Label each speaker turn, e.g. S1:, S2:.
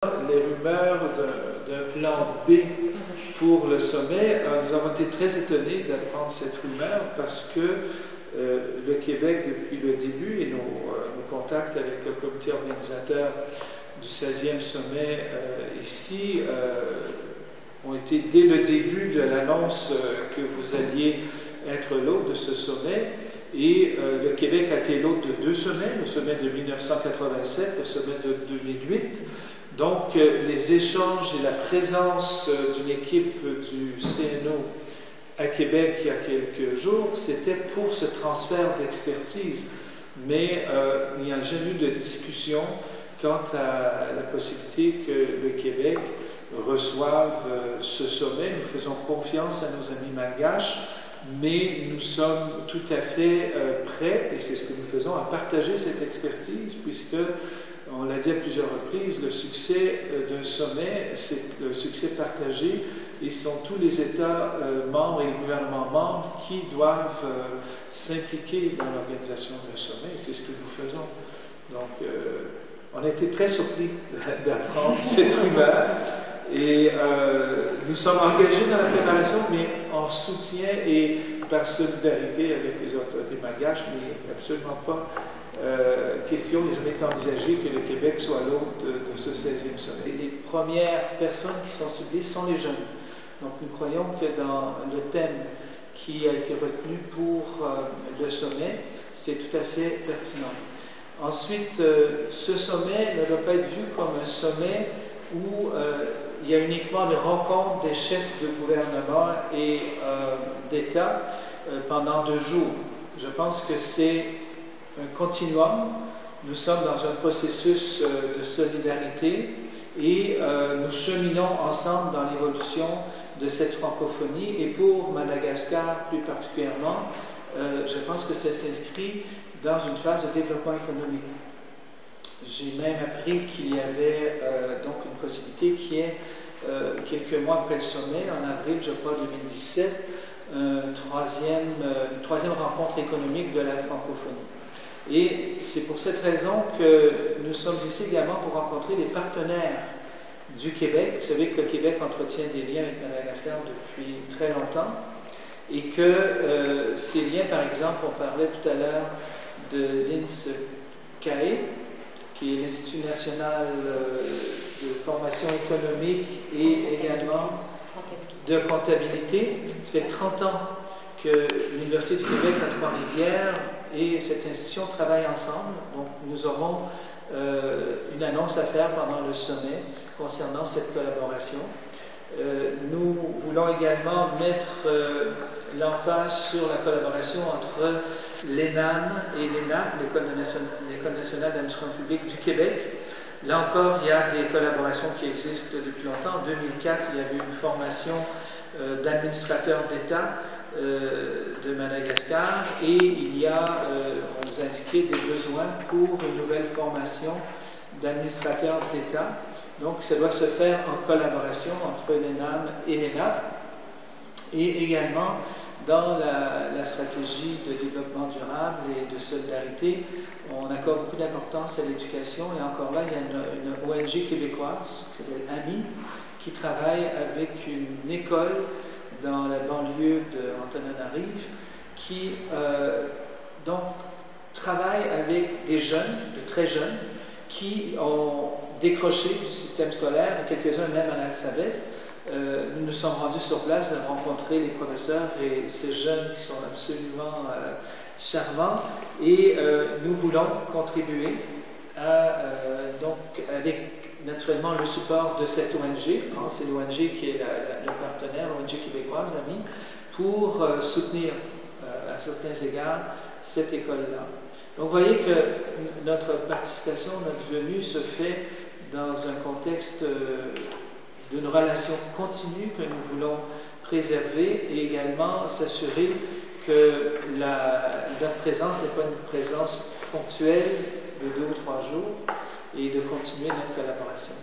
S1: Les rumeurs d'un plan B pour le sommet, nous avons été très étonnés d'apprendre cette rumeur parce que le Québec, depuis le début, et nos contacts avec le comité organisateur du 16e sommet ici ont été dès le début de l'annonce que vous alliez être l'hôte de ce sommet. Et le Québec a été l'hôte de 2 sommets, le sommet de 1987, le sommet de 2008. Donc, les échanges et la présence d'une équipe du CNO à Québec il y a quelques jours, c'était pour ce transfert d'expertise. Mais il n'y a jamais eu de discussion quant à la possibilité que le Québec reçoive ce sommet. Nous faisons confiance à nos amis malgaches, mais nous sommes tout à fait prêts, et c'est ce que nous faisons, à partager cette expertise, puisque, on l'a dit à plusieurs reprises, le succès d'un sommet, c'est le succès partagé, et ce sont tous les États membres et les gouvernements membres qui doivent s'impliquer dans l'organisation d'un sommet, et c'est ce que nous faisons. Donc, on a été très surpris d'apprendre cette rumeur, et nous sommes engagés dans la préparation, mais en soutien et par solidarité avec les autorités malgaches, mais absolument pas question, il n'a jamais été envisagé que le Québec soit l'hôte de ce 16e sommet. Les premières personnes qui sont ciblées sont les jeunes. Donc nous croyons que dans le thème qui a été retenu pour le sommet, c'est tout à fait pertinent. Ensuite, ce sommet ne doit pas être vu comme un sommet où il y a uniquement des rencontres des chefs de gouvernement et d'État pendant 2 jours. Je pense que c'est un continuum. Nous sommes dans un processus de solidarité et nous cheminons ensemble dans l'évolution de cette francophonie. Et pour Madagascar plus particulièrement, je pense que ça s'inscrit dans une phase de développement économique. J'ai même appris qu'il y avait donc une possibilité qui est, quelques mois après le sommet, en avril, je crois, 2017, une troisième rencontre économique de la francophonie. Et c'est pour cette raison que nous sommes ici également pour rencontrer les partenaires du Québec. Vous savez que le Québec entretient des liens avec Madagascar depuis très longtemps et que ces liens, par exemple, on parlait tout à l'heure de l'INSCAE, qui est l'Institut national de formation économique et également de comptabilité. Ça fait 30 ans que l'Université du Québec à Trois-Rivières et cette institution travaillent ensemble. Donc nous aurons une annonce à faire pendant le sommet concernant cette collaboration. Nous voulons également mettre l'emphase sur la collaboration entre l'ENAM et l'ENAP, l'École nationale d'administration publique du Québec. Là encore, il y a des collaborations qui existent depuis longtemps. En 2004, il y avait une formation d'administrateurs d'État de Madagascar et il y a, on nous a indiqué, des besoins pour une nouvelle formation d'administrateurs d'État. Donc, ça doit se faire en collaboration entre l'ENAM et l'ENAP. Et également, dans la stratégie de développement durable et de solidarité, on accorde beaucoup d'importance à l'éducation. Et encore là, il y a une ONG québécoise qui s'appelle AMI, qui travaille avec une école dans la banlieue d'Antananarive, qui donc travaille avec des jeunes, de très jeunes, qui ont décroché du système scolaire, et quelques-uns même analphabètes. Nous nous sommes rendus sur place de rencontrer les professeurs et ces jeunes qui sont absolument charmants, et nous voulons contribuer à, donc avec naturellement le support de cette ONG, hein, c'est l'ONG qui est le partenaire, l'ONG québécoise, AMI, pour soutenir à certains égards cette école-là. Donc vous voyez que notre participation, notre venue se fait dans un contexte d'une relation continue que nous voulons préserver et également s'assurer que notre présence n'est pas une présence ponctuelle de 2 ou 3 jours et de continuer notre collaboration.